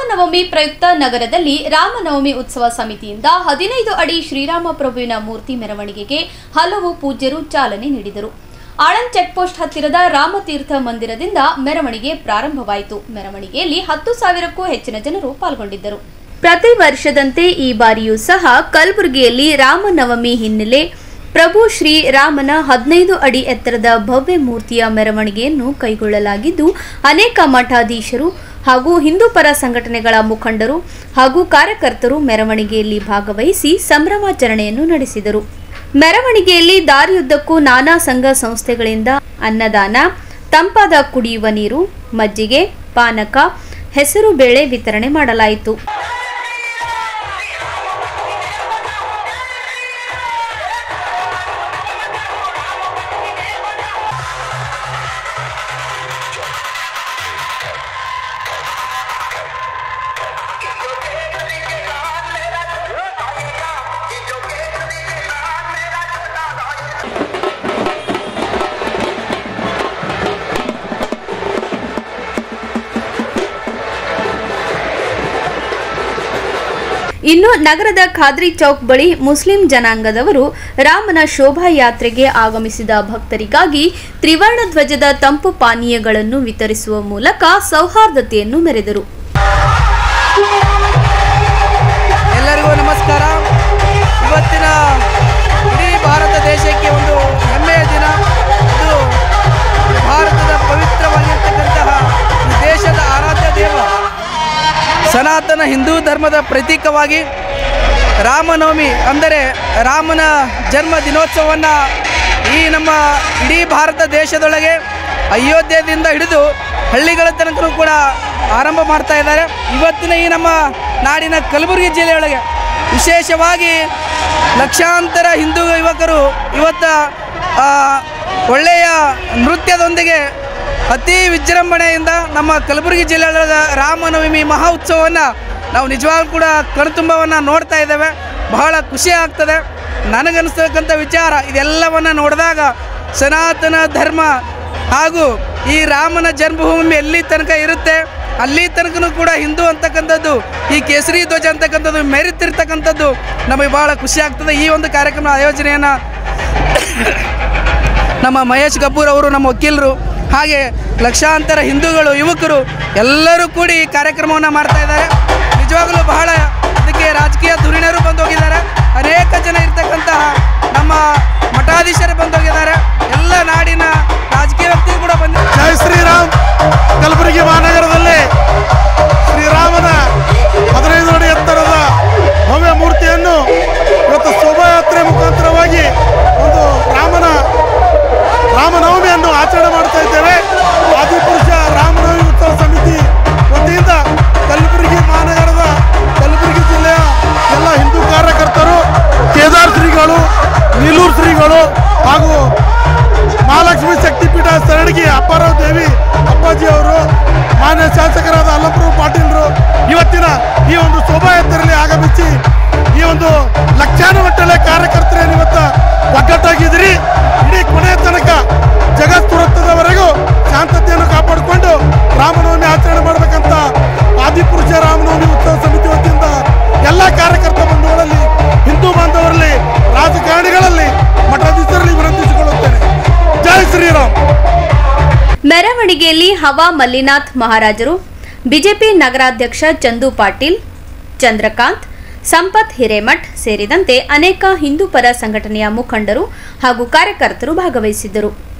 ರಾಮನವಮಿ ಪ್ರಯುಕ್ತ ನಗರದಲ್ಲಿ ರಾಮನವಮಿ ಉತ್ಸವ ಸಮಿತಿಯಿಂದ 15 ಅಡಿ ಶ್ರೀರಾಮ ಪ್ರಭುವಿನ ಮೂರ್ತಿ ಮೆರವಣಿಗೆಗೆ ಹಲವು ಪೂಜ್ಯರು ಚಾಲನೆ ನೀಡಿದರು. ಆಳಂದ್ ಚೆಕ್ಪೋಸ್ಟ್ ಹತ್ತಿರದ ರಾಮತೀರ್ಥ ಮಂದಿರದಿಂದ ಮೆರವಣಿಗೆ ಪ್ರಾರಂಭವಾಯಿತು. ಮೆರವಣಿಗೆಯಲ್ಲಿ 10,000ಕ್ಕೂ ಹೆಚ್ಚಿನ ಜನರು ಪಾಲ್ಗೊಂಡಿದ್ದರು. ಪ್ರತಿ ವರ್ಷದಂತೆ ಈ ಬಾರಿಯೂ ಸಹ ಕಲಬುರಗಿಯಲ್ಲಿ ರಾಮನವಮಿ ಹಿನ್ನೆಲೆ ಪ್ರಭು ಶ್ರೀ ರಾಮನ 15 ಅಡಿ ಎತ್ತರದ ಭವ್ಯ ಮೂರ್ತಿಯ ಮೆರವಣಿಗೆಯನ್ನು ಕೈಗೊಳ್ಳಲಾಗಿದ್ದು, ಅನೇಕ ಮಠಾಧೀಶರು ಹಾಗೂ ಹಿಂದೂ ಪರ ಸಂಘಟನೆಗಳ ಮುಖಂಡರು ಹಾಗೂ ಕಾರ್ಯಕರ್ತರು ಮೆರವಣಿಗೆಯಲ್ಲಿ ಭಾಗವಹಿಸಿ ಸಂಭ್ರಮಾಚರಣೆಯನ್ನು ನಡೆಸಿದರು. ಮೆರವಣಿಗೆಯಲ್ಲಿ ದಾರಿಯುದ್ದಕ್ಕೂ ನಾನಾ ಸಂಘ ಸಂಸ್ಥೆಗಳಿಂದ ಅನ್ನದಾನ, ತಂಪಾದ ಕುಡಿಯುವ ನೀರು, ಮಜ್ಜಿಗೆ, ಪಾನಕ, ಹೆಸರು ಬೇಳೆ ವಿತರಣೆ ಮಾಡಲಾಯಿತು. ಇನ್ನು ನಗರದ ಖಾದ್ರಿ ಚೌಕ್ ಬಳಿ ಮುಸ್ಲಿಂ ಜನಾಂಗದವರು ರಾಮನ ಶೋಭಾಯಾತ್ರೆಗೆ ಆಗಮಿಸಿದ ಭಕ್ತರಿಗಾಗಿ ತ್ರಿವರ್ಣ ಧ್ವಜದ ತಂಪು ಪಾನೀಯಗಳನ್ನು ವಿತರಿಸುವ ಮೂಲಕ ಸೌಹಾರ್ದತೆಯನ್ನು ಮೆರೆದರು. ಎಲ್ಲರಿಗೂ ನಮಸ್ಕಾರ. ಇವತ್ತಿನ ಇಡೀ ಭಾರತ ದೇಶಕ್ಕೆ ಒಂದು ಹೆಮ್ಮೆಯ ದಿನ. ಇದು ಭಾರತದ ಪವಿತ್ರವಾಗಿರ್ತಕ್ಕಂತಹ ದೇಶದ ಆರಾಧ್ಯ ದೇವ ಸನಾತನ ಹಿಂದೂ ಧರ್ಮದ ಪ್ರತೀಕವಾಗಿ ರಾಮನವಮಿ ಅಂದರೆ ರಾಮನ ಜನ್ಮ ದಿನೋತ್ಸವವನ್ನು ಈ ನಮ್ಮ ಇಡೀ ಭಾರತ ದೇಶದೊಳಗೆ ಅಯೋಧ್ಯೆಯಿಂದ ಹಿಡಿದು ಹಳ್ಳಿಗಳ ತನಕ ಕೂಡ ಆರಂಭ ಮಾಡ್ತಾ ಇದ್ದಾರೆ. ಇವತ್ತಿನ ಈ ನಮ್ಮ ನಾಡಿನ ಕಲಬುರಗಿ ಜಿಲ್ಲೆಯೊಳಗೆ ವಿಶೇಷವಾಗಿ ಲಕ್ಷಾಂತರ ಹಿಂದೂ ಯುವಕರು ಇವತ್ತು ಒಳ್ಳೆಯ ನೃತ್ಯದೊಂದಿಗೆ ಅತಿ ವಿಜೃಂಭಣೆಯಿಂದ ನಮ್ಮ ಕಲಬುರಗಿ ಜಿಲ್ಲೆಯೊಳಗ ರಾಮನವಮಿ ಮಹಾ ಉತ್ಸವವನ್ನು ನಾವು ನಿಜವಾಗ್ಲೂ ಕೂಡ ಕಣ್ತುಂಬವನ್ನು ನೋಡ್ತಾ ಇದ್ದೇವೆ. ಬಹಳ ಖುಷಿ ಆಗ್ತದೆ. ನನಗನ್ನಿಸ್ತಕ್ಕಂಥ ವಿಚಾರ ಇದೆಲ್ಲವನ್ನು ನೋಡಿದಾಗ ಸನಾತನ ಧರ್ಮ ಹಾಗೂ ಈ ರಾಮನ ಜನ್ಮಭೂಮಿ ಎಲ್ಲಿ ತನಕ ಇರುತ್ತೆ ಅಲ್ಲಿ ತನಕನೂ ಕೂಡ ಹಿಂದೂ ಅಂತಕ್ಕಂಥದ್ದು, ಈ ಕೇಸರಿ ಧ್ವಜ ಅಂತಕ್ಕಂಥದ್ದು ಮೆರೆತಿರ್ತಕ್ಕಂಥದ್ದು ನಮಗೆ ಭಾಳ ಖುಷಿ ಆಗ್ತದೆ. ಈ ಒಂದು ಕಾರ್ಯಕ್ರಮ ಆಯೋಜನೆಯನ್ನು ನಮ್ಮ ಮಹೇಶ್ ಗಬ್ಬೂರ್ ಅವರು, ನಮ್ಮ ವಕೀಲರು, ಹಾಗೆ ಲಕ್ಷಾಂತರ ಹಿಂದೂಗಳು, ಯುವಕರು ಎಲ್ಲರೂ ಕೂಡಿ ಈ ಕಾರ್ಯಕ್ರಮವನ್ನು ಮಾಡ್ತಾ ಇದ್ದಾರೆ. ನಿಜವಾಗಲೂ ಬಹಳ ಅದಕ್ಕೆ ರಾಜಕೀಯ ಧುರೀಣರು ಬಂದು ಹೋಗಿದ್ದಾರೆ. ಅನೇಕ ಜನ ಇರ್ತಕ್ಕಂತಹ ನಮ್ಮ ಮಠಾಧೀಶರು ಬಂದು ಹೋಗಿದ್ದಾರೆ. ಎಲ್ಲ ನಾಡಿನ ರಾಜಕೀಯ ವ್ಯಕ್ತಿಗಳು ಕೂಡ ಬಂದಿದ್ದಾರೆ. ಜೈ ಶ್ರೀರಾಮ್. ಕಲಬುರಗಿ ಮಹಾನಗರದಲ್ಲಿ ಶ್ರೀರಾಮನ 15 ಅಡಿ ಎತ್ತರದ ಭವ್ಯ ಮೂರ್ತಿಯನ್ನು ಇವತ್ತು ಶೋಭಾಯಾತ್ರೆ ಮುಖಾಂತರವಾಗಿ ಒಂದು ರಾಮನವಮಿಯನ್ನು ಆಚರಣೆ ಮಾಡ್ತಾ ಇದ್ದೇವೆ. ಆದಿಪುರುಷ ರಾಮನವಮಿ ಉತ್ಸವ ಸಮಿತಿ ವತಿಯಿಂದ ಕಲಬುರಗಿ ಮಹಾನಗರದ ಕಲಬುರಗಿ ಜಿಲ್ಲೆಯ ಎಲ್ಲ ಹಿಂದೂ ಕಾರ್ಯಕರ್ತರು, ಕೇದಾರ್ ಶ್ರೀಗಳು, ನೀಲೂರು ಶ್ರೀಗಳು ಹಾಗೂ ಮಹಾಲಕ್ಷ್ಮಿ ಶಕ್ತಿಪೀಠ ಸರಣಿಗೆ ಅಪ್ಪಾರಾವ್ ದೇವಿ ಅಪ್ಪಾಜಿ ಅವರು, ಮಾನ್ಯ ಶಾಸಕರಾದ ಅಲ್ಲಂಪ್ರಭು ಪಾಟೀಲರು ಇವತ್ತಿನ ಈ ಒಂದು ಶೋಭಾಯಾತ್ರೆಯಲ್ಲಿ ಆಗಮಿಸಿ ಈ ಒಂದು ಲಕ್ಷಾನುಗಟ್ಟಲೆ ಕಾರ್ಯಕರ್ತರೇನು ಇವತ್ತು ಒಗ್ಗಟ್ಟಾಗಿದ್ದೀರಿ. ಇಡೀ ಕೊನೆಯ ತನಕ ಜಗತ್ತುರತ್ತದವರೆಗೂ ಶಾಂತತೆಯನ್ನು ಕಾಪಾಡಿಕೊಂಡು ರಾಮನವಮಿ ಆಚರಣೆ ಮಾಡಬೇಕಂತ ಆದಿಪುರುಷ ರಾಮನವಮಿ ಉತ್ಸವ ಸಮಿತಿ ವತಿಯಿಂದ ಎಲ್ಲ ಕಾರ್ಯಕರ್ತ ಬಂಧುಗಳಲ್ಲಿ, ಹಿಂದೂ ಬಾಂಧವರಲ್ಲಿ, ರಾಜಕಾರಣಿಗಳಲ್ಲಿ, ಮಠಾಧೀಶರಲ್ಲಿ ವಿನಂತಿಸಿಕೊಳ್ಳುತ್ತೇನೆ. ಜೈ ಶ್ರೀರಾಮ್. ಮೆರವಣಿಗೆಯಲ್ಲಿ ಹವಾ ಮಲ್ಲಿನಾಥ್ ಮಹಾರಾಜರು, ಬಿಜೆಪಿ ನಗರಾಧ್ಯಕ್ಷ ಚಂದು ಪಾಟೀಲ್, ಚಂದ್ರಕಾಂತ್, ಸಂಪತ್ ಹಿರೇಮಠ್ ಸೇರಿದಂತೆ ಅನೇಕ ಹಿಂದೂ ಪರ ಸಂಘಟನೆಯ ಮುಖಂಡರು ಹಾಗೂ ಕಾರ್ಯಕರ್ತರು ಭಾಗವಹಿಸಿದ್ದರು.